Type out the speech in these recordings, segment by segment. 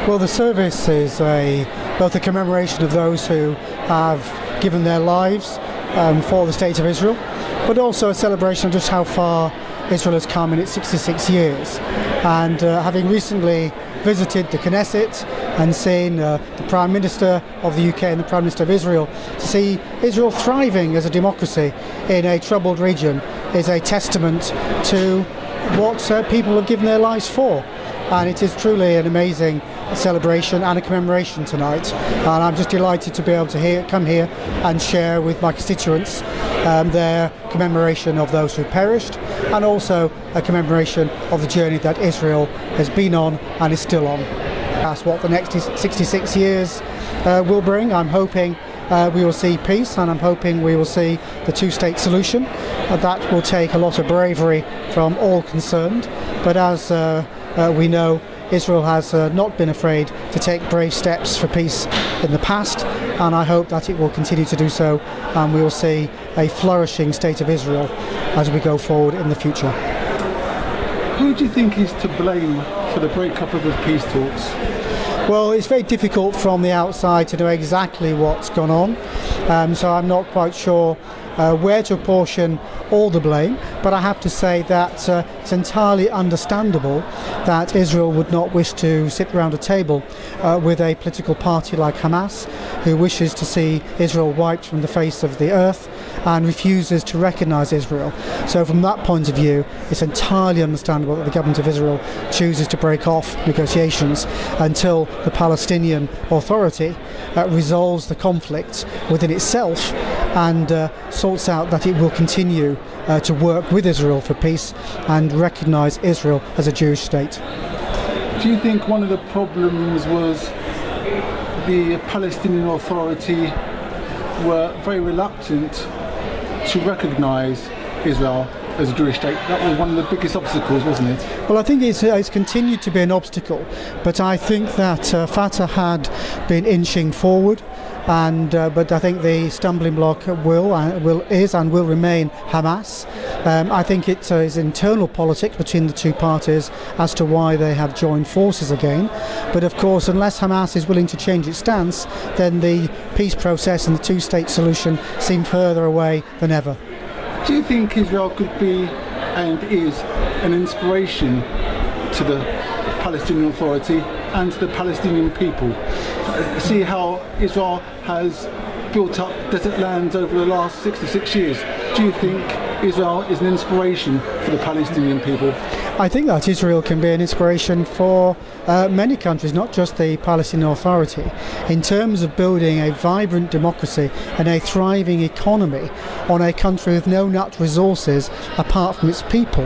Well, the service is both a commemoration of those who have given their lives for the State of Israel, but also a celebration of just how far Israel has come in its 66 years. And having recently visited the Knesset and seen the Prime Minister of the UK and the Prime Minister of Israel, to see Israel thriving as a democracy in a troubled region is a testament to what people have given their lives for. And it is truly an amazing celebration and a commemoration tonight, and I'm just delighted to be able to come here and share with my constituents their commemoration of those who perished, and also a commemoration of the journey that Israel has been on and is still on. That's what the next 66 years will bring. I'm hoping we will see peace, and I'm hoping we will see the two-state solution. That will take a lot of bravery from all concerned, but as we know, Israel has not been afraid to take brave steps for peace in the past, and I hope that it will continue to do so, and we will see a flourishing state of Israel as we go forward in the future. Who do you think is to blame for the breakup of the peace talks? Well, it's very difficult from the outside to know exactly what's gone on, so I'm not quite sure where to apportion all the blame, but I have to say that it's entirely understandable that Israel would not wish to sit around a table with a political party like Hamas, who wishes to see Israel wiped from the face of the earth and refuses to recognise Israel. So from that point of view, it's entirely understandable that the government of Israel chooses to break off negotiations until the Palestinian Authority resolves the conflict within itself and sorts out that it will continue to work with Israel for peace and recognise Israel as a Jewish state. Do you think one of the problems was the Palestinian Authority were very reluctant to recognise Israel as a Jewish state? That was one of the biggest obstacles, wasn't it? Well, I think it's continued to be an obstacle, but I think that Fatah had been inching forward, and but I think the stumbling block will remain Hamas. I think it is internal politics between the two parties as to why they have joined forces again. But of course, unless Hamas is willing to change its stance, then the peace process and the two-state solution seem further away than ever. Do you think Israel could be and is an inspiration to the Palestinian Authority and to the Palestinian people? See how Israel has built up desert lands over the last 66 years. Do you think Israel is an inspiration for the Palestinian people? I think that Israel can be an inspiration for many countries, not just the Palestinian Authority, in terms of building a vibrant democracy and a thriving economy on a country with no natural resources apart from its people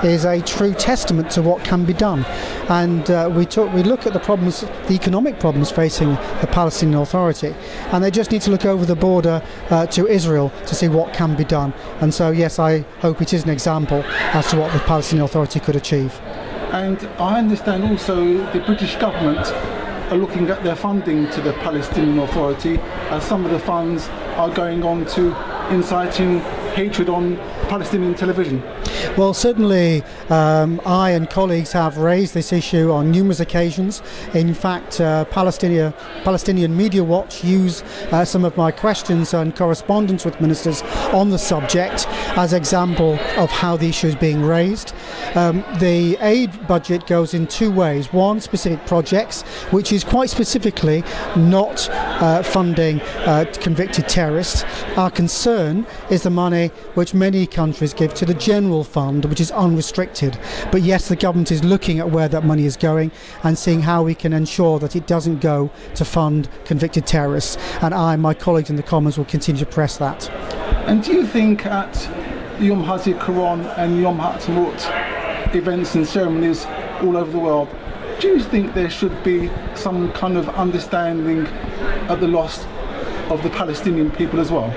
is a true testament to what can be done. And we look at the problems, the economic problems facing the Palestinian Authority, and they just need to look over the border to Israel to see what can be done. And so yes, I hope it is an example as to what the Palestinian Authority could achieve. And I understand also the British government are looking at their funding to the Palestinian Authority, as some of the funds are going on to inciting hatred on Palestinian television. Well, certainly I and colleagues have raised this issue on numerous occasions. In fact, Palestinian Media Watch use some of my questions and correspondence with ministers on the subject as example of how the issue is being raised. The aid budget goes in two ways. One, specific projects, which is quite specifically not funding convicted terrorists. Our concern is the money which many countries give to the general fund, which is unrestricted. But yes, the government is looking at where that money is going and seeing how we can ensure that it doesn't go to fund convicted terrorists. And I and my colleagues in the Commons will continue to press that. And do you think at Yom Ha'atzmaut and Yom Ha'atzmaut events and ceremonies all over the world, do you think there should be some kind of understanding at the loss of the Palestinian people as well?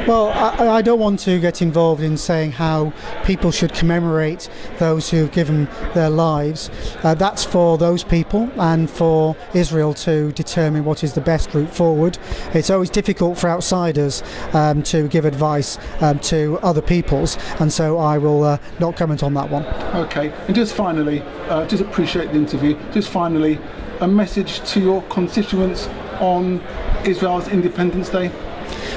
Well, I don't want to get involved in saying how people should commemorate those who have given their lives. That's for those people and for Israel to determine what is the best route forward. It's always difficult for outsiders to give advice to other peoples, and so I will not comment on that one. Okay, and just finally, just appreciate the interview. Just finally, a message to your constituents on Israel's Independence Day?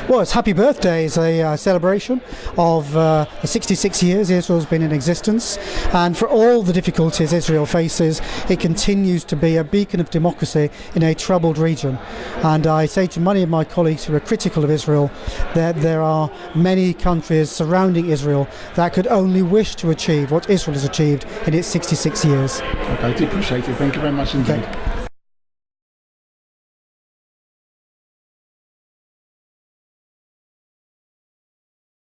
Well, it's Happy Birthday is a celebration of the 66 years Israel's been in existence, and for all the difficulties Israel faces, it continues to be a beacon of democracy in a troubled region. And I say to many of my colleagues who are critical of Israel that there are many countries surrounding Israel that could only wish to achieve what Israel has achieved in its 66 years. Okay, I do appreciate it. Thank you very much indeed. Okay.